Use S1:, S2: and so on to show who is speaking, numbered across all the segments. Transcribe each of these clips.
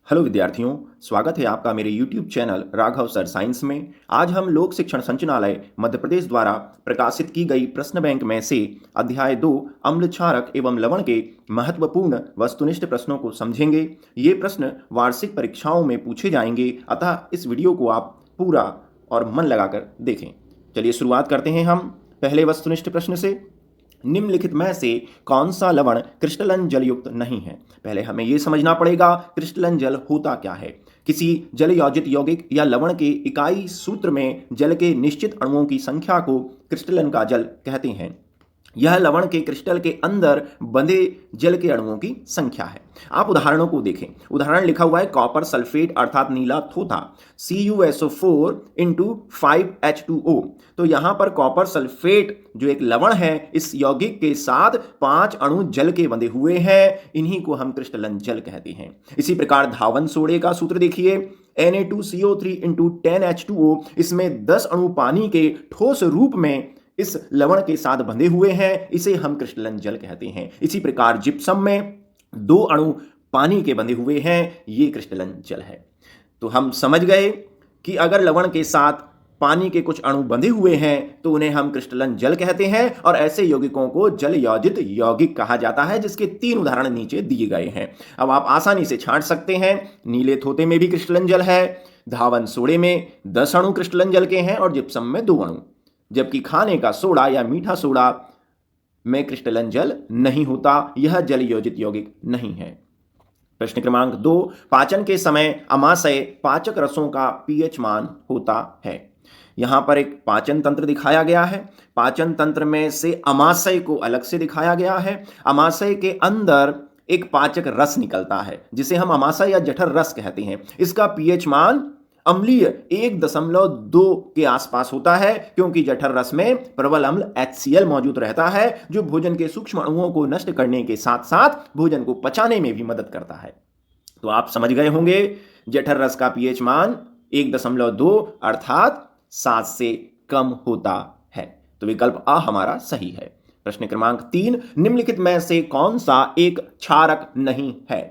S1: Hello विद्यार्थियों, स्वागत है आपका मेरे YouTube channel Raghav sir science में। आज हम लोक शिक्षण संचालनालय मध्य प्रदेश द्वारा प्रकाशित की गई प्रश्न बैंक में से अध्याय 2 अम्ल क्षारक एवं लवण के महत्वपूर्ण वस्तुनिष्ठ प्रश्नों को समझेंगे। ये प्रश्न वार्षिक परीक्षाओं में पूछे जाएंगे, अतः इस वीडियो को आप पूरा और मन लगाकर देखें। चलिए शुरुआत करते हैं हम पहले वस्तुनिष्ठ प्रश्न से। निम्नलिखित में से कौन सा लवण क्रिस्टलन जलयुक्त नहीं है? पहले हमें यह समझना पड़ेगा क्रिस्टलन जल होता क्या है। किसी जल योजित यौगिक या लवण के इकाई सूत्र में जल के निश्चित अणुओं की संख्या को क्रिस्टलन का जल कहते हैं। यह लवण के क्रिस्टल के अंदर बंधे जल के अणुओं की संख्या है। आप उदाहरणों को देखें। उदाहरण लिखा हुआ है कॉपर सल्फेट अर्थात नीला थोथा CuSO4 इंटू 5H2O। तो यहां पर कॉपर सल्फेट जो एक लवण है, इस यौगिक के साथ 5 अणु जल के बंधे हुए हैं, इन्हीं को हम क्रिस्टलन जल कहते हैं। इसी प्रकार धावन सोडे का सूत्र देखिए Na2CO3 इंटू 10H2O। इसमें 10 अणु पानी के ठोस रूप में इस लवण के साथ बंधे हुए हैं, इसे हम क्रिस्टलन जल कहते हैं। इसी प्रकार जिप्सम में 2 अणु पानी के बंधे हुए हैं, ये क्रिस्टलन जल है। तो हम समझ गए कि अगर लवण के साथ पानी के कुछ अणु बंधे हुए हैं तो उन्हें हम क्रिस्टलन जल कहते हैं, और ऐसे यौगिकों को जल योजित यौगिक कहा जाता है, जिसके 3 उदाहरण नीचे दिए गए हैं। अब आप आसानी से छांट सकते हैं। नीले थोते में भी क्रिस्टलन जल है, धावन सोडे में 10 अणु क्रिस्टलन जल के हैं और जिप्सम में 2 अणु, जबकि खाने का सोडा या मीठा सोडा में क्रिस्टलन जल नहीं होता, यह जल योजित यौगिक नहीं है। प्रश्न क्रमांक 2, पाचन के समय अमाशय पाचक रसों का pH मान होता है। यहां पर एक पाचन तंत्र दिखाया गया है। पाचन तंत्र में से अमाशय को अलग से दिखाया गया है। अमाशय के अंदर एक पाचक रस निकलता है, जिसे हम अमाशय या जठर रस कहते हैं। इसका pH मान अम्लीय 1.2 के आसपास होता है, क्योंकि जठर रस में प्रबल अम्ल HCl मौजूद रहता है, जो भोजन के सूक्ष्म अणुओं को नष्ट करने के साथ साथ भोजन को पचाने में भी मदद करता है। तो आप समझ गए होंगे जठर रस का pH मान 1.2 अर्थात 7 से कम होता है। तो विकल्प A हमारा सही है। प्रश्न क्रमांक 3, निम्नलिखित में से कौन सा एक क्षारक नहीं है?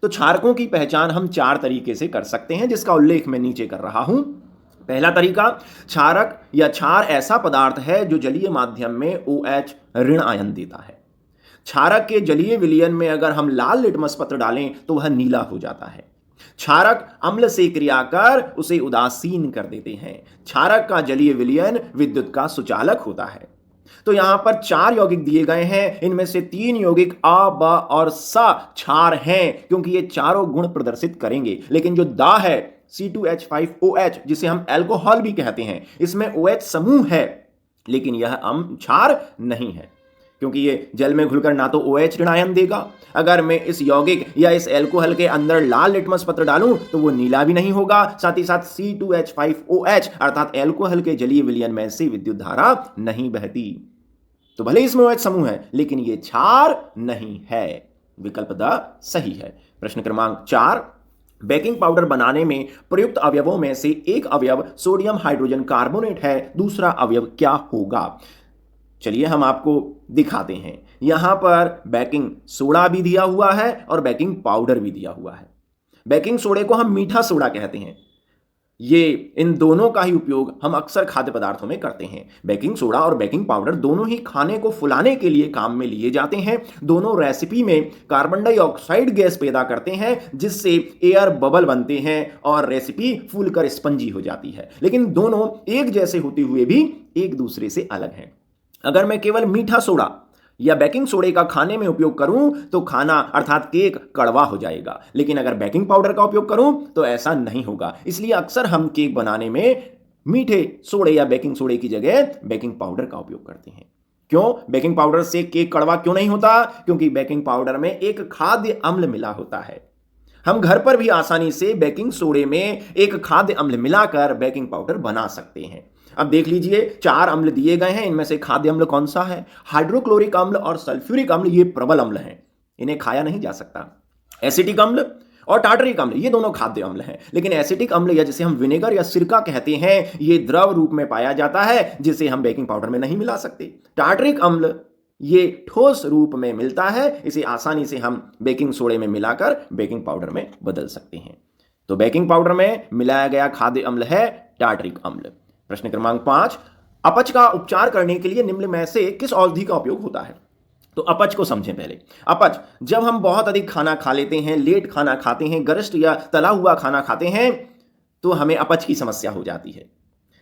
S1: तो क्षारकों की पहचान हम 4 तरीके से कर सकते हैं, जिसका उल्लेख मैं नीचे कर रहा हूं। पहला तरीका, क्षारक या क्षार ऐसा पदार्थ है जो जलीय माध्यम में OH ऋण आयन देता है। क्षारक के जलीय विलयन में अगर हम लाल लिटमस पत्र डालें तो वह नीला हो जाता है। क्षारक अम्ल से क्रिया कर उसे उदासीन कर देते हैं। क्षारक का जलीय विलयन विद्युत का सुचालक होता है। तो यहां पर 4 यौगिक दिए गए हैं, इनमें से 3 यौगिक A, B और S क्षार हैं, क्योंकि ये चारों गुण प्रदर्शित करेंगे। लेकिन जो दा है C2H5OH, जिसे हम अल्कोहल भी कहते हैं, इसमें OH समूह है, लेकिन यह क्षार नहीं है, क्योंकि ये जल में घुलकर ना तो OH ऋण आयन देगा। अगर मैं इस यौगिक या इस अल्कोहल के अंदर लाल लिटमस पत्र डालूं तो वो नीला भी नहीं होगा। साथ ही साथ C2H5OH अर्थात अल्कोहल के जलीय विलयन में से विद्युत धारा नहीं बहती। तो भले इसमें OH समूह है, लेकिन ये क्षार नहीं है। विकल्प द सही है। प्रश्न क्रमांक 4, बेकिंग पाउडर बनाने में प्रयुक्त अवयवों में से एक अवयव सोडियम हाइड्रोजन कार्बोनेट है, दूसरा अवयव क्या होगा? चलिए हम आपको दिखाते हैं। यहां पर बेकिंग सोडा भी दिया हुआ है और बेकिंग पाउडर भी दिया हुआ है। बेकिंग सोडे को हम मीठा सोडा कहते हैं। ये इन दोनों का ही उपयोग हम अक्सर खाद्य पदार्थों में करते हैं। बेकिंग सोडा और बेकिंग पाउडर दोनों ही खाने को फुलाने के लिए काम में लिए जाते हैं। दोनों रेसिपी में कार्बन डाइऑक्साइड गैस पैदा करते हैं, जिससे एयर बबल बनते हैं और रेसिपी फूलकर स्पंजी हो जाती है। लेकिन दोनों एक जैसे होते हुए भी एक दूसरे से अलग हैं। अगर मैं केवल मीठा सोडा या बेकिंग सोडे का खाने में उपयोग करूं तो खाना अर्थात केक कड़वा हो जाएगा, लेकिन अगर बेकिंग पाउडर का उपयोग करूं तो ऐसा नहीं होगा। इसलिए अक्सर हम केक बनाने में मीठे सोडे या बेकिंग सोडे की जगह बेकिंग पाउडर का उपयोग करते हैं। क्यों? बेकिंग पाउडर से केक कड़वा क्यों नहीं होता? क्योंकि बेकिंग पाउडर में एक खाद्य अम्ल मिला होता है। हम घर पर भी आसानी से बेकिंग सोडे में एक खाद्य अम्ल मिलाकर बेकिंग पाउडर बना सकते हैं। अब देख लीजिए 4 अम्ल दिए गए हैं, इनमें से खाद्य अम्ल कौन सा है? हाइड्रोक्लोरिक अम्ल और सल्फ्यूरिक अम्ल, ये प्रबल अम्ल हैं, इन्हें खाया नहीं जा सकता। एसिटिक अम्ल और टार्टरिक अम्ल, ये दोनों खाद्य अम्ल हैं। लेकिन एसिटिक अम्ल या जिसे हम विनेगर या सिरका कहते हैं, ये द्रव रूप में पाया जाता है, जिसे हम बेकिंग पाउडर में नहीं मिला सकते। टार्टरिक अम्ल ये ठोस रूप में मिलता है, इसे आसानी से हम बेकिंग सोडे में मिलाकर बेकिंग पाउडर में बदल सकते हैं। तो बेकिंग पाउडर में मिलाया गया खाद्य अम्ल है टार्टरिक अम्ल। प्रश्न क्रमांक 5, अपच का उपचार करने के लिए निम्न में से किस औषधि का उपयोग होता है? तो अपच को समझें पहले। अपच, जब हम बहुत अधिक खाना खा लेते हैं, लेट खाना खाते हैं, गरिष्ठ या तला हुआ खाना खाते हैं, तो हमें अपच की समस्या हो जाती है।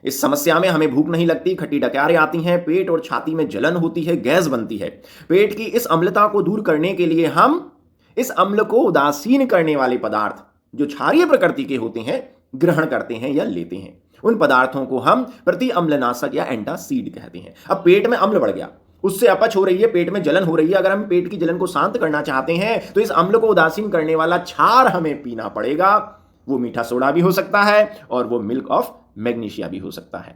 S1: इस समस्या में हमें भूख नहीं लगती, खट्टी डकारें आती हैं, पेट और छाती में जलन होती है, गैस बनती है। पेट की इस अम्लता को दूर करने के लिए हम इस अम्ल को उदासीन करने वाले पदार्थ जो क्षारीय प्रकृति के होते हैं ग्रहण करते हैं या लेते हैं। उन पदार्थों को हम प्रति अम्लनाशक या एंटासीड कहते हैं। अब पेट में अम्ल बढ़ गया, उससे अपच हो रही है, पेट में जलन हो रही है। अगर हम पेट की जलन को शांत करना चाहते हैं तो इस अम्ल को उदासीन करने वाला क्षार हमें पीना पड़ेगा। वो मीठा सोडा भी हो सकता है और वो मिल्क ऑफ मैग्नीशिया भी हो सकता है।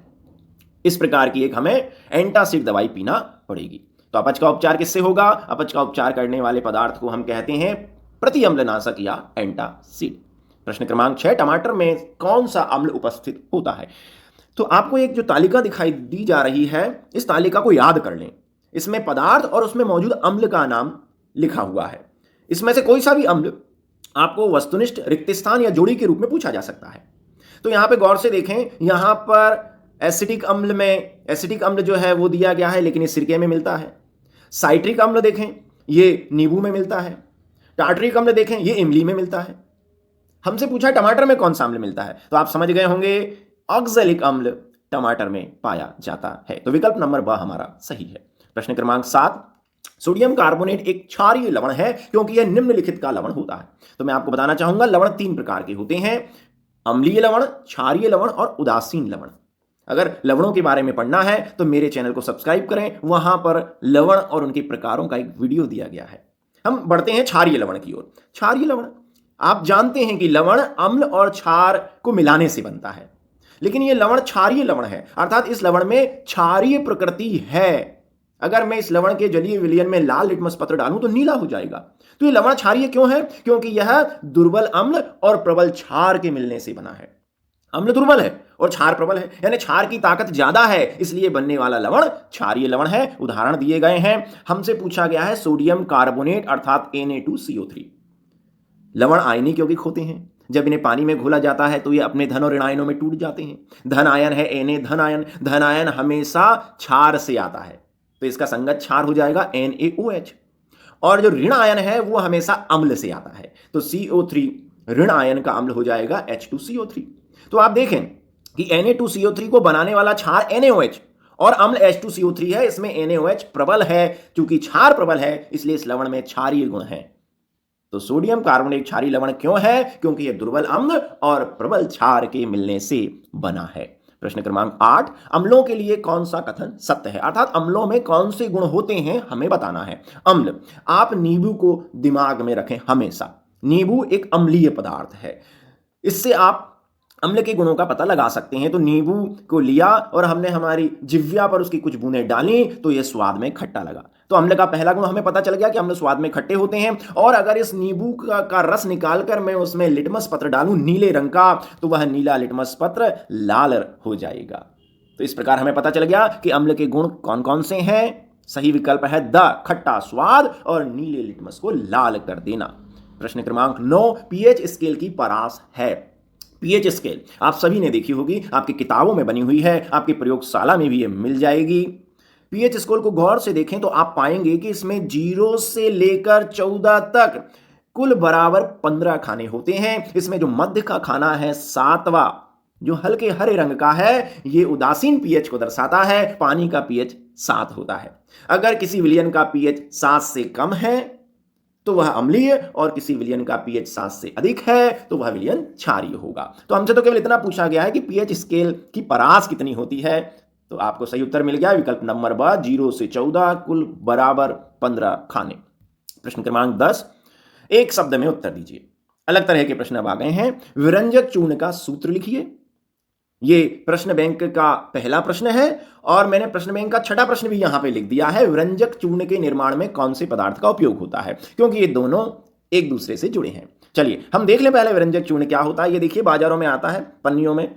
S1: इस प्रकार की एक हमें एंटासिड दवाई पीना पड़ेगी। तो अपच का उपचार किससे होगा? अपच का उपचार करने वाले पदार्थ को हम कहते हैं प्रति अम्लनाशक या एंटासिड। प्रश्न क्रमांक 6, टमाटर में कौन सा अम्ल उपस्थित होता है? तो आपको एक जो तालिका दिखाई दी जा रही है, इस तालिका को याद कर लें। इसमें पदार्थ और उसमें मौजूद अम्ल का नाम लिखा हुआ है। इसमें से कोई सा भी अम्ल आपको वस्तुनिष्ठ रिक्त स्थान या जोड़ी के रूप में पूछा जा सकता है। तो यहां पे गौर से देखें, यहां पर एसिटिक अम्ल में एसिटिक अम्ल जो है वो दिया गया है, लेकिन ये सिरके में मिलता है। साइट्रिक अम्ल देखें, ये नींबू में मिलता है। टार्टरिक अम्ल देखें, ये इमली में मिलता है। हमसे पूछा टमाटर में कौन सा अम्ल मिलता है, तो आप समझ गए होंगे ऑक्सैलिक अम्ल टमाटर में पाया जाता है। तो विकल्प नंबर ब हमारा सही है। प्रश्न क्रमांक 7, सोडियम कार्बोनेट एक क्षारीय लवण है क्योंकि यह निम्नलिखित का लवण होता है। तो मैं आपको बताना चाहूंगा, लवण 3 प्रकार के होते हैं: अम्लीय लवण, क्षारीय लवण और उदासीन लवण। अगर लवणों के बारे में पढ़ना है तो मेरे चैनल को सब्सक्राइब करें, वहां पर लवण और उनके प्रकारों का एक वीडियो दिया गया है। हम बढ़ते हैं क्षारीय लवण की ओर। क्षारीय लवण, आप जानते हैं कि लवण अम्ल और क्षार को मिलाने से बनता है, लेकिन यह लवण क्षारीय लवण है, अर्थात इस लवण में क्षारीय प्रकृति है। अगर मैं इस लवण के जलीय विलयन में लाल लिटमस पत्र डालूं तो नीला हो जाएगा। तो ये लवण क्षारीय क्यों है? क्योंकि यह दुर्बल अम्ल और प्रबल क्षार के मिलने से बना है। अम्ल दुर्बल है और क्षार प्रबल है, यानी क्षार की ताकत ज्यादा है, इसलिए बनने वाला लवण क्षारीय लवण है। उदाहरण दिए गए हैं। हमसे पूछा गया है सोडियम कार्बोनेट अर्थात Na2CO3। लवण आयनिक यौगिक होते हैं। जब इन्हें पानी में घोला जाता है तो ये अपने धन और ऋण आयनों में टूट जाते हैं। धन आयन है Na धन आयन। धन आयन हमेशा क्षार से आता है, तो इसका संगत क्षार हो जाएगा NaOH। और जो ऋण आयन है वो हमेशा अम्ल से आता है, तो CO3 ऋण आयन का अम्ल हो जाएगा H2CO3। तो आप देखें कि Na2CO3 को बनाने वाला क्षार NaOH और अम्ल H2CO3 है। इसमें NaOH प्रबल है, क्योंकि क्षार प्रबल है इसलिए इस लवण में क्षारीय गुण है। तो सोडियम कार्बोनेट क्षारीय लवण क्यों है? क्योंकि यह दुर्बल अम्ल और प्रबल क्षार के मिलने से बना है। प्रश्न क्रमांक 8, अम्लों के लिए कौन सा कथन सत्य है, अर्थात अम्लों में कौन से गुण होते हैं हमें बताना है। अम्ल, आप नींबू को दिमाग में रखें हमेशा। नींबू एक अम्लीय पदार्थ है, इससे आप अम्ल के गुणों का पता लगा सकते हैं। तो नींबू को लिया और हमने हमारी जिह्वा पर उसकी कुछ बूंदें डाली तो यह स्वाद में खट्टा लगा। तो अम्ल का पहला गुण हमें पता चल गया कि अम्ल स्वाद में खट्टे होते हैं। और अगर इस नींबू का रस निकालकर मैं उसमें लिटमस पत्र डालूं नीले रंग का, तो वह नीला लिटमस पत्र लाल हो जाएगा। तो इस प्रकार हमें पता चल गया कि अम्ल के गुण कौन कौन से हैं। सही विकल्प है द, खट्टा स्वाद और नीले लिटमस को लाल कर देना। प्रश्न क्रमांक 9, पीएच स्केल की परास है। पीएच स्केल आप सभी ने देखी होगी, आपकी किताबों में बनी हुई है, आपकी प्रयोगशाला में भी ये मिल जाएगी। पीएच स्केल को गौर से देखें तो आप पाएंगे कि इसमें 0 से लेकर 14 तक कुल बराबर 15 खाने होते हैं। इसमें जो मध्य का खाना है 7वां, जो हल्के हरे रंग का है, ये उदासीन पीएच को दर्शाता है। पानी का पीएच 7 होता है। अगर किसी विलयन का पीएच 7 से कम है तो वह अम्लीय, और किसी विलयन का पीएच 7 से अधिक है तो वह विलयन क्षारीय होगा। तो हमसे तो केवल इतना पूछा गया है कि पीएच स्केल की परास कितनी होती है, तो आपको सही उत्तर मिल गया विकल्प नंबर ब, 0 से 14 कुल बराबर 15 खाने। प्रश्न क्रमांक 10, एक शब्द में उत्तर दीजिए। अलग तरह के प्रश्न अब आ गए हैं। विरंजक चूर्ण का सूत्र लिखिए। ये प्रश्न बैंक का पहला प्रश्न है और मैंने प्रश्न बैंक का छठा प्रश्न भी यहां पे लिख दिया है। विरंजक चूर्ण के निर्माण में कौन से पदार्थ का उपयोग होता है, क्योंकि ये दोनों एक दूसरे से जुड़े हैं। चलिए हम देख लें पहले विरंजक चूर्ण क्या होता है। ये देखिए बाजारों में आता है, पन्नियों में,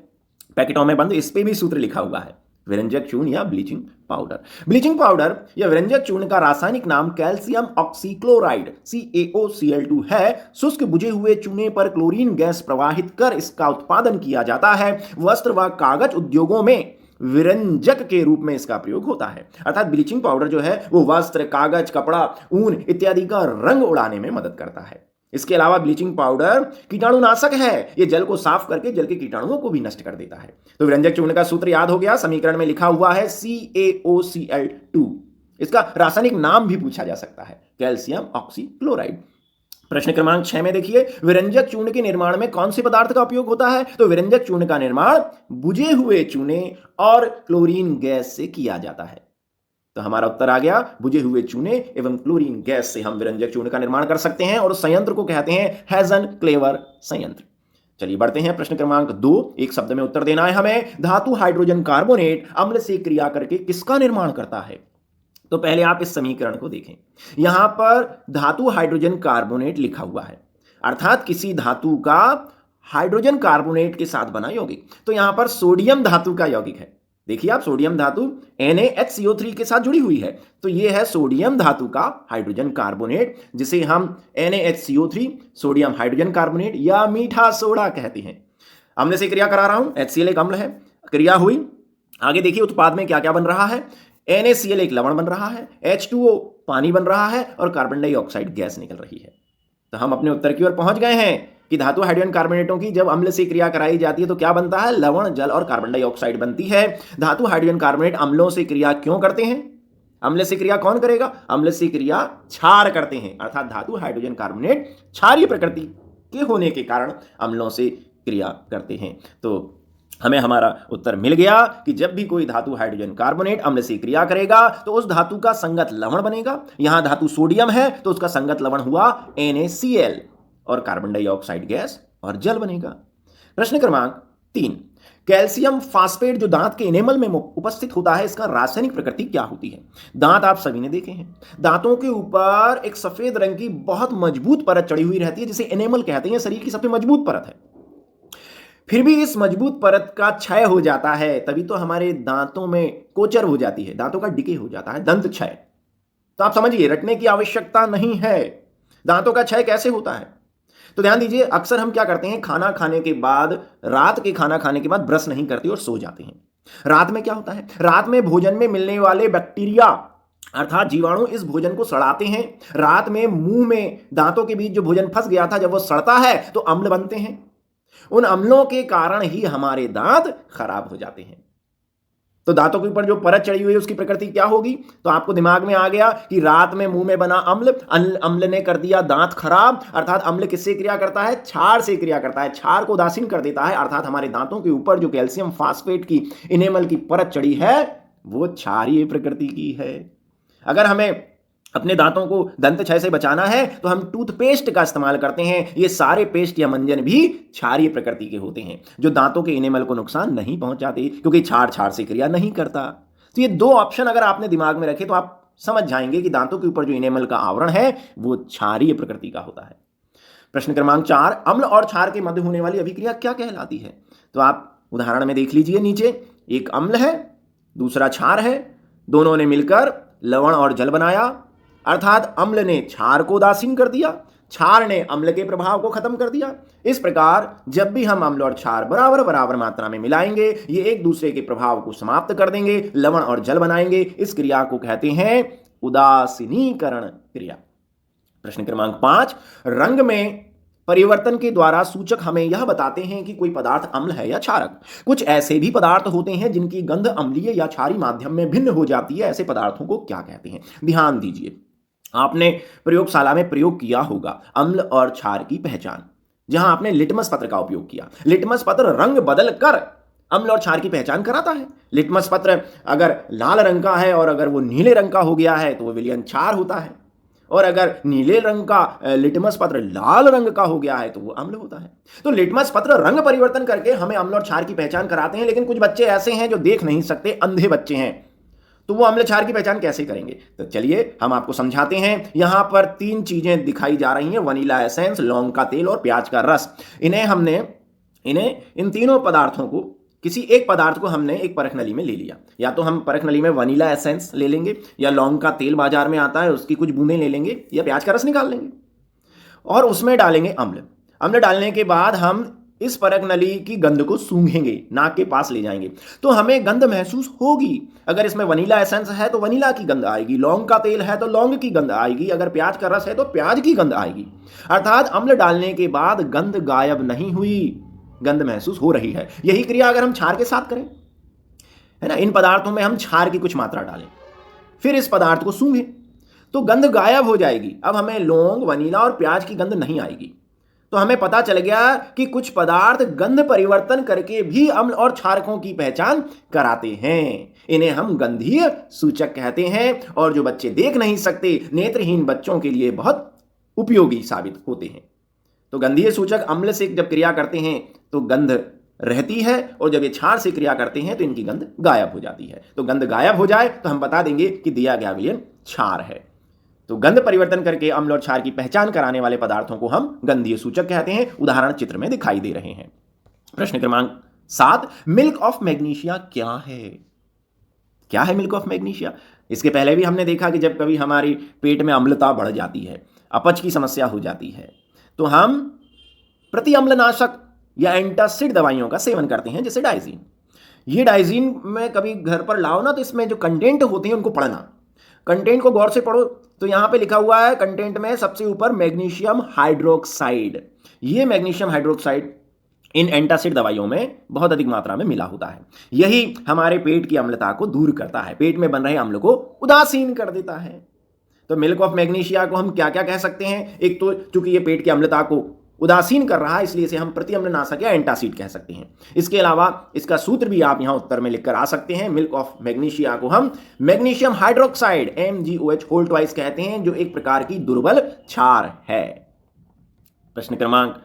S1: पैकेटों में बंद, इस पे भी सूत्र लिखा हुआ है। व्यंजक चूर्ण या ब्लीचिंग पाउडर। ब्लीचिंग पाउडर या व्यंजक चूर्ण का रासायनिक नाम कैल्शियम ऑक्सीक्लोराइड CaOCl2 है। शुष्क बुझे हुए चूने पर क्लोरीन गैस प्रवाहित कर इसका उत्पादन किया जाता है। वस्त्र व कागज उद्योगों में विरंजक के रूप में इसका प्रयोग होता है। अर्थात ब्लीचिंग पाउडर जो है वो वस्त्र, कागज, कपड़ा, ऊन इत्यादि का रंग उड़ाने में मदद करता है। इसके अलावा ब्लीचिंग पाउडर कीटाणुनाशक है। यह जल को साफ करके जल के कीटाणुओं को भी नष्ट कर देता है। तो व्यंजक चूर्ण का सूत्र याद हो गया, समीकरण में लिखा हुआ है CaOCl2। इसका रासायनिक नाम भी पूछा जा सकता है, कैल्शियम ऑक्सीक्लोराइड। प्रश्न क्रमांक 6 में देखिए, विरंजक चूर्ण के निर्माण में कौन से पदार्थ का उपयोग होता है? तो विरंजक चूर्ण का निर्माण बुझे हुए चूने और क्लोरीन गैस से किया जाता है। तो हमारा उत्तर आ गया, बुझे हुए चूने एवं क्लोरीन गैस से हम विरंजक चूर्ण का निर्माण कर सकते हैं और उस संयंत्र को कहते हैं हेज़न-क्लेवर संयंत्र। चलिए बढ़ते हैं प्रश्न क्रमांक 2। एक शब्द में उत्तर देना है हमें। धातु हाइड्रोजन कार्बोनेट अम्ल से क्रिया करके किसका निर्माण करता है? तो पहले आप इस समीकरण को देखें। यहां पर धातु हाइड्रोजन कार्बोनेट लिखा हुआ है, अर्थात किसी धातु का हाइड्रोजन कार्बोनेट के साथ बना यौगिक। तो यहां पर सोडियम धातु का यौगिक है। देखिए आप, सोडियम धातु NaHCO3 के साथ जुड़ी हुई है। तो यह है सोडियम धातु का हाइड्रोजन कार्बोनेट, जिसे हम NaHCO3 सोडियम हाइड्रोजन कार्बोनेट या मीठा सोडा कहते हैं। अम्ल से क्रिया करा रहा हूं, HCl एक अम्ल है, क्रिया हुई। आगे देखिए उत्पाद में क्या क्या बन रहा है। NaCl एक लवण बन रहा है, H2O पानी बन रहा है और कार्बन डाइऑक्साइड गैस निकल रही है। तो हम अपने उत्तर की ओर पहुंच गए हैं कि धातु हाइड्रोजन कार्बोनेटों की जब अम्ल से क्रिया कराई जाती है तो क्या बनता है? लवण, जल और कार्बन डाइऑक्साइड बनती है। धातु हाइड्रोजन कार्बोनेट अम्लों से क्रिया क्यों करते हैं? अम्ल से क्रिया कौन करेगा? अम्ल से क्रिया क्षार करते हैं। अर्थात धातु हाइड्रोजन कार्बोनेट क्षारीय प्रकृति के होने के कारण अम्लों से क्रिया करते हैं। तो हमें हमारा उत्तर मिल गया कि जब भी कोई धातु हाइड्रोजन कार्बोनेट अम्ल से क्रिया करेगा तो उस धातु का संगत लवण बनेगा। यहां धातु सोडियम है तो उसका संगत लवण हुआ NaCl और कार्बन डाइऑक्साइड गैस और जल बनेगा। प्रश्न क्रमांक 3, कैल्शियम फास्फेट जो दांत के इनेमल में उपस्थित होता है, इसका रासायनिक प्रकृति क्या होती है? दांत आप सभी ने देखे हैं। दांतों के ऊपर एक सफेद रंग की बहुत मजबूत परत चढ़ी हुई रहती है जिसे इनेमल कहते हैं। शरीर की सबसे मजबूत परत है। फिर भी इस मजबूत परत का क्षय हो जाता है, तभी तो हमारे दांतों में कोचर हो जाती है, दांतों का डिके हो जाता है, दंत क्षय। तो आप समझिए, रटने की आवश्यकता नहीं है। दांतों का क्षय कैसे होता है? तो ध्यान दीजिए, अक्सर हम क्या करते हैं, खाना खाने के बाद, रात के खाना खाने के बाद ब्रश नहीं करते और सो जाते हैं। रात में क्या होता है? रात में भोजन में मिलने वाले बैक्टीरिया अर्थात जीवाणु इस भोजन को सड़ाते हैं। रात में मुंह में दांतों के बीच जो भोजन फंस गया था, जब वो सड़ता है तो अम्ल बनते हैं। उन अम्लों के कारण ही हमारे दांत खराब हो जाते हैं। तो दांतों के ऊपर जो परत चढ़ी हुई है उसकी प्रकृति क्या होगी? तो आपको दिमाग में आ गया कि रात में मुंह में बना अम्ल ने कर दिया दांत खराब। अर्थात अम्ल किससे क्रिया करता है? क्षार से क्रिया करता है, क्षार को उदासीन कर देता है। अर्थात हमारे दांतों के ऊपर जो कैल्शियम फास्फेट की इनेमल की परत चढ़ी है वो क्षारीय प्रकृति की है। अगर हमें अपने दांतों को दंत क्षय से बचाना है तो हम टूथपेस्ट का इस्तेमाल करते हैं। ये सारे पेस्ट या मंजन भी क्षारीय प्रकृति के होते हैं जो दांतों के इनेमल को नुकसान नहीं पहुंचाते, क्योंकि क्षार से क्रिया नहीं करता। तो ये दो ऑप्शन अगर आपने दिमाग में रखे तो आप समझ जाएंगे कि दांतों के ऊपर जो इनेमल का आवरण है वो क्षारीय प्रकृति का होता है। प्रश्न क्रमांक 4, अम्ल और क्षार के मध्य होने वाली अभिक्रिया क्या कहलाती है? तो आप उदाहरण में देख लीजिए, नीचे एक अम्ल है, दूसरा क्षार है, दोनों ने मिलकर लवण और जल बनाया। अर्थात अम्ल ने क्षार को उदासीन कर दिया, क्षार ने अम्ल के प्रभाव को खत्म कर दिया। इस प्रकार जब भी हम अम्ल और क्षार बराबर बराबर मात्रा में मिलाएंगे, ये एक दूसरे के प्रभाव को समाप्त कर देंगे, लवण और जल बनाएंगे। इस क्रिया को कहते हैं उदासीनीकरण क्रिया। प्रश्न क्रमांक 5, रंग में परिवर्तन के द्वारा सूचक हमें यह बताते हैं कि कोई पदार्थ अम्ल है या क्षारक। कुछ ऐसे भी पदार्थ होते हैं जिनकी गंध अम्लीय या क्षारीय माध्यम में भिन्न हो जाती है। ऐसे पदार्थों को क्या कहते हैं? ध्यान दीजिए, आपने प्रयोगशाला में प्रयोग किया होगा अम्ल और क्षार की पहचान, जहां आपने लिटमस पत्र का उपयोग किया। लिटमस पत्र रंग बदल कर अम्ल और क्षार की पहचान कराता है। लिटमस पत्र अगर लाल रंग का है और अगर वो नीले रंग का हो गया है तो वो विलयन क्षार होता है, और अगर नीले रंग का लिटमस पत्र लाल रंग का हो गया है तो वो अम्ल होता है। तो लिटमस पत्र रंग परिवर्तन करके हमें अम्ल और क्षार की पहचान कराते हैं। लेकिन कुछ बच्चे ऐसे हैं जो देख नहीं सकते, अंधे बच्चे हैं, तो वो अम्ल क्षार की पहचान कैसे करेंगे? तो चलिए हम आपको समझाते हैं। यहां पर 3 चीजें दिखाई जा रही हैं, वनीला एसेंस, लौंग का तेल और प्याज का रस। इन तीनों पदार्थों को किसी एक पदार्थ को हमने एक परख नली में ले लिया, या तो हम परख नली में वनीला एसेंस ले लेंगे, या लौंग का तेल बाजार में आता है उसकी कुछ बूंदें ले लेंगे, या प्याज का रस निकाल लेंगे और उसमें डालेंगे अम्ल। अम्ल डालने के बाद हम इस परख नली की गंध को सूंघेंगे, नाक के पास ले जाएंगे, तो हमें गंध महसूस होगी। अगर इसमें वनीला एसेंस है तो वनीला की गंध आएगी, लौंग का तेल है तो लौंग की गंध आएगी, अगर प्याज का रस है तो प्याज की गंध आएगी। अर्थात अम्ल डालने के बाद गंध गायब नहीं हुई, गंध महसूस हो रही है। यही क्रिया अगर हम क्षार के साथ करें, है ना, इन पदार्थों में हम क्षार की कुछ मात्रा डालें, फिर इस पदार्थ को सूंघें, तो गंध गायब हो जाएगी। अब हमें लौंग, वनीला और प्याज की गंध नहीं आएगी। तो हमें पता चल गया कि कुछ पदार्थ गंध परिवर्तन करके भी अम्ल और क्षारकों की पहचान कराते हैं। इन्हें हम गंधीय सूचक कहते हैं, और जो बच्चे देख नहीं सकते, नेत्रहीन बच्चों के लिए बहुत उपयोगी साबित होते हैं। तो गंधीय सूचक अम्ल से जब क्रिया करते हैं तो गंध रहती है, और जब ये क्षार से क्रिया करते हैं तो इनकी गंध गायब हो जाती है। तो गंध गायब हो जाए तो हम बता देंगे कि दिया गया विलयन क्षार है। तो गंध परिवर्तन करके अम्ल और क्षार की पहचान कराने वाले पदार्थों को हम गंधीय सूचक कहते हैं। उदाहरण चित्र में दिखाई दे रहे हैं। प्रश्न क्रमांक 7, मिल्क ऑफ मैग्नीशिया क्या है? क्या है मिल्क ऑफ मैग्नीशिया? इसके पहले भी हमने देखा कि जब कभी हमारी पेट में अम्लता बढ़ जाती है, अपच की समस्या हो जाती है, तो हम प्रति अम्लनाशक या एंटासिड दवाइयों का सेवन करते हैं, जैसे डाइजीन। ये डाइजीन में कभी घर पर लाओ ना, तो इसमें जो कंटेंट होते हैं उनको पढ़ना, कंटेंट को गौर से पढ़ो। तो यहां पे लिखा हुआ है कंटेंट में सबसे ऊपर मैग्नीशियम हाइड्रोक्साइड। ये मैग्नीशियम हाइड्रोक्साइड इन एंटासिड दवाइयों में बहुत अधिक मात्रा में मिला होता है। यही हमारे पेट की अम्लता को दूर करता है, पेट में बन रहे अम्ल को उदासीन कर देता है। तो मिल्क ऑफ मैग्नीशिया को हम क्या क्या कह सकते हैं? एक तो चूंकि ये पेट की अम्लता को उदासीन कर रहा है, इसलिए इसे हम प्रति अम्लनाशक या एंटासिड कह सकते हैं। इसके अलावा इसका सूत्र भी आप यहां उत्तर में लिखकर आ सकते हैं। मिल्क ऑफ मैग्नीशिया को हम magnesium hydroxide MgOH whole twice कहते हैं, जो एक प्रकार की दुर्बल क्षार है। प्रश्न क्रमांक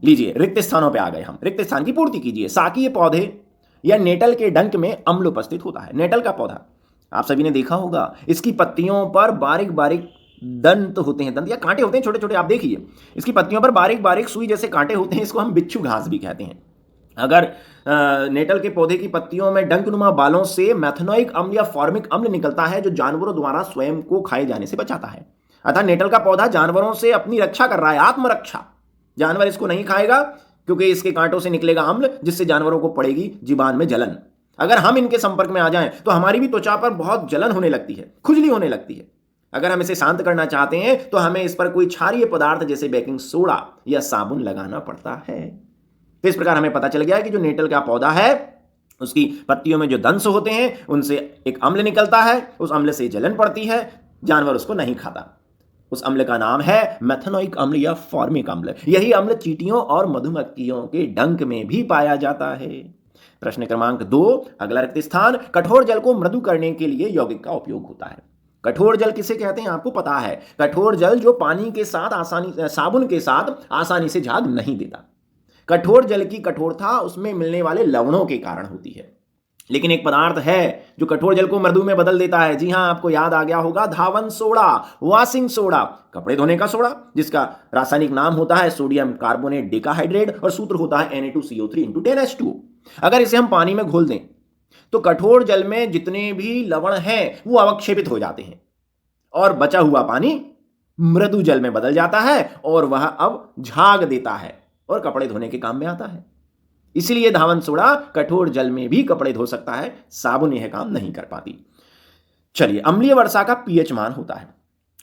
S1: लीजिए, रिक्त स्थानों पे आ गए हम, रिक्त स्थान की पूर्ति कीजिए। साकीय पौधे या नेटल के डंक में अम्ल उपस्थित होता है। नेटल का पौधा आप सभी ने देखा होगा, इसकी पत्तियों पर बारीक बारीक दंत होते हैं, दंत या कांटे होते हैं छोटे छोटे। आप देखिए इसकी पत्तियों पर बारीक बारीक सुई जैसे कांटे होते हैं, इसको हम बिच्छू घास भी कहते हैं। अगर नेटल के पौधे की पत्तियों में डंकनुमा बालों से मैथनोइक अम्ल या फॉर्मिक अम्ल निकलता है, जो जानवरों द्वारा स्वयं को खाए जाने से बचाता है। अर्थात नेटल का पौधा जानवरों से अपनी रक्षा कर रहा है, आत्मरक्षा। जानवर इसको नहीं खाएगा क्योंकि इसके कांटों से निकलेगा अम्ल, जिससे जानवरों को पड़ेगी जीवान में जलन। अगर हम इनके संपर्क में आ जाएं तो हमारी भी त्वचा पर बहुत जलन होने लगती है, खुजली होने लगती है। अगर हम इसे शांत करना चाहते हैं तो हमें इस पर कोई क्षारीय पदार्थ जैसे बेकिंग सोडा या साबुन लगाना पड़ता है। तो इस प्रकार हमें पता चल गया कि जो नेटल का पौधा है उसकी पत्तियों में जो दंश होते हैं उनसे एक अम्ल निकलता है, उस अम्ल से जलन पड़ती है, जानवर उसको नहीं खाता। उस अम्ल का नाम है मैथनोइक अम्ल या फॉर्मिक अम्ल। यही अम्ल चींटियों और मधुमक्खियों के डंक में भी पाया जाता है। प्रश्न क्रमांक 2, अगला रिक्त स्थान, कठोर जल को मृदु करने के लिए यौगिक का उपयोग होता है। कठोर जल किसे कहते हैं आपको पता है? कठोर जल जो पानी के साथ साबुन के साथ आसानी से झाग नहीं देता। कठोर जल की कठोरता उसमें मिलने वाले लवणों के कारण होती है। लेकिन एक पदार्थ है जो कठोर जल को मृदु में बदल देता है। जी हां, आपको याद आ गया होगा, धावन सोडा, वॉशिंग सोडा, कपड़े धोने का सोडा, जिसका रासायनिक नाम होता है सोडियम कार्बोनेट डेकाहाइड्रेट और सूत्र होता है Na2CO3 × 10H2। अगर इसे हम पानी में घोल दें तो कठोर जल में जितने भी लवण हैं वो अवक्षेपित हो जाते हैं और बचा हुआ पानी मृदु जल में बदल जाता है और वह अब झाग देता है और कपड़े धोने के काम में आता है। इसलिए धावन सोडा कठोर जल में भी कपड़े धो सकता है, साबुन यह काम नहीं कर पाती। चलिए, अम्लीय वर्षा का पीएच मान होता है।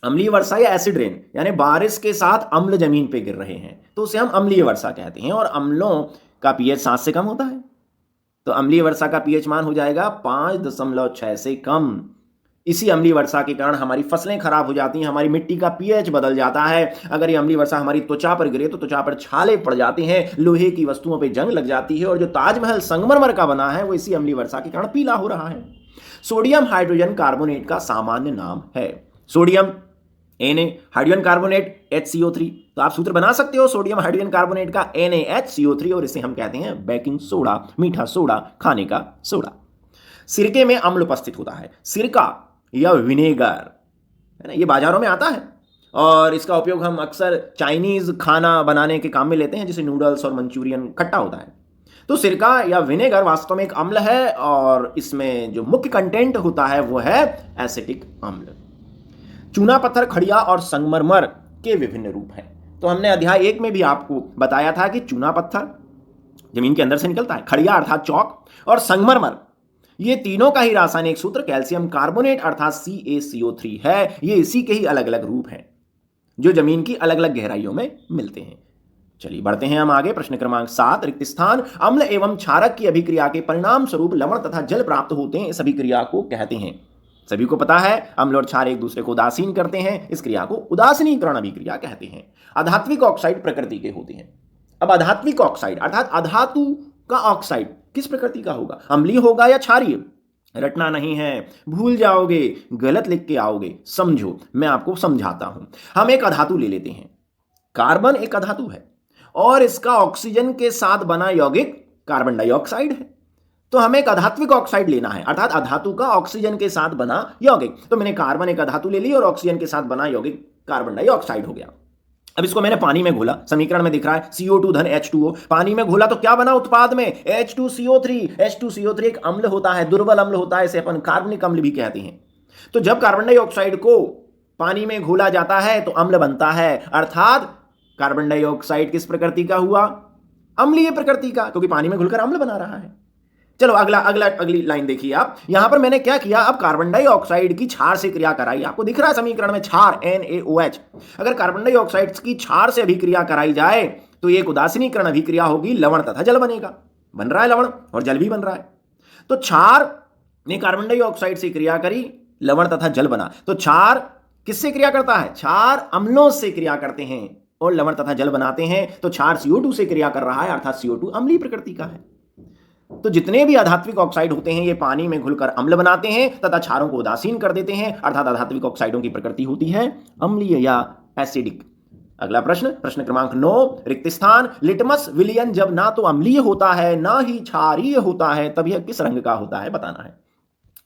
S1: अम्लीय वर्षा या एसिड रेन, यानी बारिश के साथ अम्ल जमीन पे गिर रहे हैं तो उसे हम अम्लीय वर्षा कहते हैं, और अम्लों का पीएच 7 से कम होता है तो अम्लीय वर्षा का पीएच मान हो जाएगा 5.6 से कम। इसी अम्लीय वर्षा के कारण हमारी फसलें खराब हो जाती हैं, हमारी मिट्टी का पीएच बदल जाता है। अगर ये अम्लीय वर्षा हमारी त्वचा पर गिरे तो त्वचा पर छाले पड़ जाते हैं, लोहे की वस्तुओं पर जंग लग जाती है, और जो ताजमहल संगमरमर का बना है वो इसी अम्लीय वर्षा के कारण पीला हो रहा है। सोडियम हाइड्रोजन कार्बोनेट का सामान्य नाम है sodium Na, hydrogen carbonate HCO3। तो आप सूत्र बना सकते हो सोडियम हाइड्रोजन कार्बोनेट का NaHCO3, और इसे हम कहते हैं बेकिंग सोडा, मीठा सोडा, खाने का सोडा। सिरके में अम्ल उपस्थित होता है। सिरका या विनेगर, है ना, ये बाजारों में आता है और इसका उपयोग हम अक्सर चाइनीज खाना बनाने के काम में लेते हैं, जैसे नूडल्स और मंचूरियन खट्टा होता है। तो सिरका या विनेगर वास्तव में एक अम्ल है और इसमें जो मुख्य कंटेंट होता है वो है एसिटिक अम्ल। चूना पत्थर, खड़िया और संगमरमर के विभिन्न रूप हैं। तो हमने अध्याय 1 में भी आपको बताया था कि चूना पत्थर जमीन के अंदर से निकलता है, खड़िया अर्थात चौक, और संगमरमर, ये तीनों का ही रासायनिक सूत्र कैल्शियम कार्बोनेट अर्थात CaCO3 है। ये इसी के ही अलग अलग रूप हैं जो जमीन की अलग अलग गहराइयों में मिलते हैं। चलिए बढ़ते हैं हम आगे। प्रश्न क्रमांक 7, रिक्त स्थान। अम्ल एवं क्षारक की अभिक्रिया के परिणाम स्वरूप लवण तथा जल प्राप्त होते हैं, इस अभिक्रिया को कहते हैं। सभी को पता है अम्ल और क्षार एक दूसरे को उदासीन करते हैं, इस क्रिया को उदासीनीकरण अभिक्रिया कहते हैं। अधात्विक ऑक्साइड प्रकृति के होते हैं। अब अधात्विक ऑक्साइड अर्थात अधातु का ऑक्साइड किस प्रकृति का होगा? अम्लीय होगा या क्षारीय? रटना नहीं है, भूल जाओगे, गलत लिख के आओगे। समझो, मैं आपको समझाता हूं। हम एक अधातु ले लेते हैं। कार्बन एक अधातु है और इसका ऑक्सीजन के साथ बना यौगिक कार्बन डाइऑक्साइड है। तो हमें एक अधात्विक ऑक्साइड लेना है अर्थात अधातु का ऑक्सीजन के साथ बना यौगिक। तो मैंने कार्बन एक अधातु ले ली और ऑक्सीजन के साथ बना यौगिक कार्बन डाइऑक्साइड हो गया। अब इसको मैंने पानी में घोला, समीकरण में दिख रहा है CO2 धन H2O। पानी में घोला तो क्या बना उत्पाद में? H2CO3। H2CO3 एक अम्ल होता है, दुर्बल अम्ल होता है, इसे अपन कार्बनिक अम्ल भी कहते हैं। तो जब कार्बन डाइऑक्साइड को पानी में घोला जाता है तो अम्ल बनता है, अर्थात कार्बन डाइऑक्साइड किस प्रकृति का हुआ? अम्लीय प्रकृति का, क्योंकि पानी में घुलकर अम्ल बना रहा है। चलो अगली लाइन देखिए आप। यहां पर मैंने क्या किया, अब कार्बन डाइऑक्साइड की क्षार से क्रिया कराई। आपको दिख रहा है समीकरण में क्षार NaOH। अगर कार्बन डाइऑक्साइड की क्षार से अभिक्रिया कराई जाए तो एक उदासीनीकरण अभिक्रिया होगी, लवण तथा जल बनेगा। बन रहा है लवण और जल भी बन रहा है। तो क्षार ने कार्बन डाइऑक्साइड से क्रिया करी, लवण तथा जल बना। तो क्षार किससे क्रिया करता है? क्षार अम्लों से क्रिया करते हैं और लवण तथा जल बनाते हैं। तो क्षार CO2 से क्रिया कर रहा है अर्थात CO2 अम्लीय प्रकृति का है। तो जितने भी अधात्विक ऑक्साइड होते हैं ये पानी में घुलकर अम्ल बनाते हैं तथा क्षारों को उदासीन कर देते हैं, अर्थात अधात्विक ऑक्साइडों की प्रकृति होती है अम्लीय या एसिडिक। अगला प्रश्न, प्रश्न क्रमांक 9, रिक्त स्थान। लिटमस विलयन जब ना तो अम्लीय होता है ना ही क्षारीय होता है, तब यह किस रंग का होता है बताना है।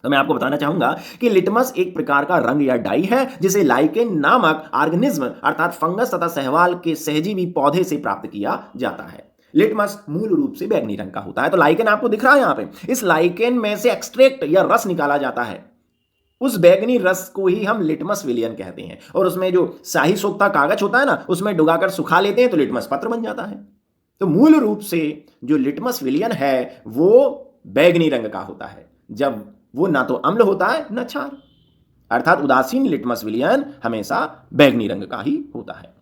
S1: तो मैं आपको बताना चाहूंगा कि लिटमस एक प्रकार का रंग या डाई है जिसे लाइकेन नामक ऑर्गेनिज्म अर्थात फंगस तथा सहवाल के सहजीवी पौधे से प्राप्त किया जाता है। लिटमस मूल रूप से बैंगनी रंग का होता है। तो लाइकेन आपको दिख रहा है यहां पे, इस लाइकेन में से एक्सट्रैक्ट या रस निकाला जाता है, उस बैंगनी रस को ही हम लिटमस विलयन कहते हैं। और उसमें जो शाही सोखता कागज होता है ना, उसमें डुबाकर सुखा लेते हैं तो लिटमस पत्र बन जाता है। तो मूल रूप से जो लिटमस विलयन है वो बैंगनी रंग का होता है, जब वो ना तो अम्ल होता है ना क्षार, अर्थात उदासीन लिटमस विलयन हमेशा बैंगनी रंग का ही होता है।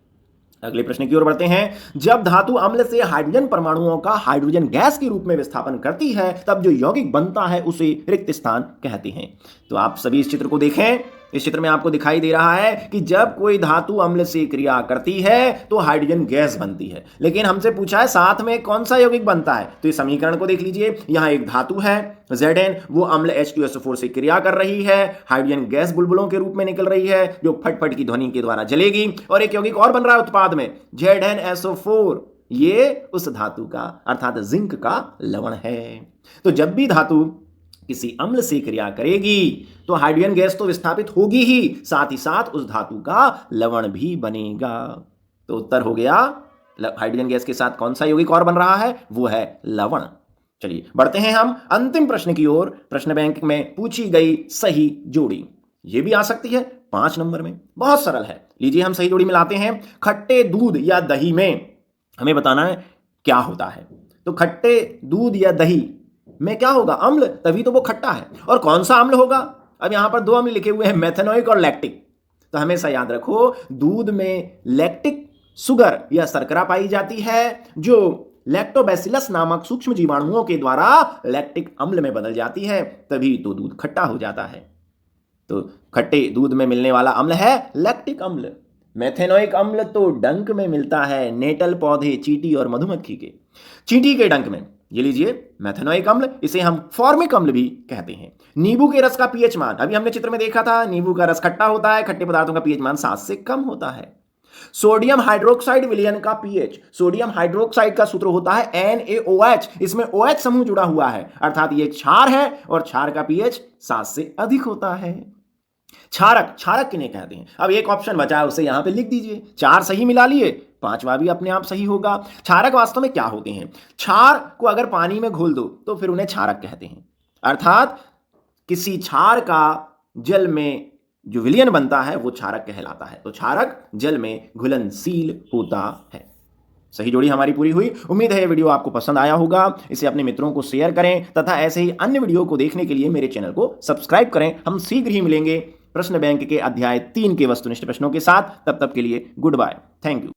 S1: अगले प्रश्न की ओर बढ़ते हैं। जब धातु अम्ल से हाइड्रोजन परमाणुओं का हाइड्रोजन गैस के रूप में विस्थापन करती है तब जो यौगिक बनता है उसे रिक्त स्थान कहते हैं। तो आप सभी इस चित्र को देखें। इस चित्र में आपको दिखाई दे रहा है कि जब कोई धातु अम्ल से क्रिया करती है तो हाइड्रोजन गैस बनती है, लेकिन हमसे पूछा है साथ में कौन सा यौगिक बनता है। तो इस समीकरण को देख लीजिए। यहां एक धातु है Zn, वो अम्ल H2SO4 से क्रिया कर रही है, हाइड्रोजन गैस बुलबुलों के रूप में निकल रही है जो फटफट की ध्वनि के द्वारा जलेगी, और एक यौगिक और बन रहा है उत्पाद में ZnSO4, ये उस धातु का अर्थात जिंक का लवण है। तो जब भी धातु किसी अम्ल से क्रिया करेगी तो हाइड्रोजन गैस तो विस्थापित होगी ही, साथ ही साथ उस धातु का लवण भी बनेगा। तो उत्तर हो गया हाइड्रोजन गैस के साथ कौन सा यौगिक और बन रहा है, वो है लवण। चलिए बढ़ते हैं हम अंतिम प्रश्न की ओर। प्रश्न बैंक में पूछी गई सही जोड़ी, ये भी आ सकती है 5 नंबर में, बहुत सरल है। लीजिए हम सही जोड़ी मिलाते हैं। खट्टे दूध या दही में हमें बताना है क्या होता है। तो खट्टे दूध या दही में क्या होगा? अम्ल, तभी तो वो खट्टा है। और कौन सा अम्ल होगा? अब यहां पर 2 अम्ल लिखे हुए हैं, मेथेनोइक और लैक्टिक। तो हमेशा याद रखो दूध में लैक्टिक शुगर या शर्करा पाई जाती है जो लैक्टोबैसिलस नामक सूक्ष्म जीवाणुओं के द्वारा लैक्टिक अम्ल में बदल जाती है, तभी तो दूध खट्टा हो जाता है। तो खट्टे दूध में मिलने वाला अम्ल है लैक्टिक अम्ल। मेथेनोइक अम्ल तो डंक में मिलता है, नेटल पौधे, चींटी और मधुमक्खी के। चींटी के डंक में, ये लीजिए मेथेनोइक अम्ल, इसे हम फॉर्मिक अम्ल भी कहते हैं। नींबू के रस का पीएच मान, अभी हमने चित्र में देखा था, नींबू का रस खट्टा होता है, खट्टे पदार्थों का पीएच मान 7 से कम होता है। सोडियम हाइड्रोक्साइड विलयन का पीएच, सोडियम हाइड्रोक्साइड का सूत्र होता है NaOH, इसमें OH समूह जुड़ा हुआ है, अर्थात ये क्षार है और क्षार का पीएच 7 से अधिक होता है। क्षारक, क्षारक किन्हें कहते हैं? अब एक ऑप्शन बचा है, उसे यहां पे लिख दीजिए। 4 सही मिला लिए पांचवा भी अपने आप सही होगा। क्षारक वास्तव में क्या होते हैं? क्षार को अगर पानी में घोल दो तो फिर उन्हें क्षारक कहते हैं। अर्थात किसी क्षार का जल में जो विलयन बनता है वो क्षारक कहलाता है। तो क्षारक जल में घुलनशील होता है। सही जोड़ी हमारी पूरी हुई। उम्मीद है ये वीडियो आपको पसंद आया होगा। इसे अपने मित्रों को शेयर करें तथा ऐसे ही अन्य वीडियो को देखने के लिए मेरे चैनल को सब्सक्राइब करें। हम शीघ्र ही मिलेंगे प्रश्न बैंक के अध्याय 3 के वस्तुनिष्ठ प्रश्नों के साथ। तब तक के लिए गुड बाय। Thank you.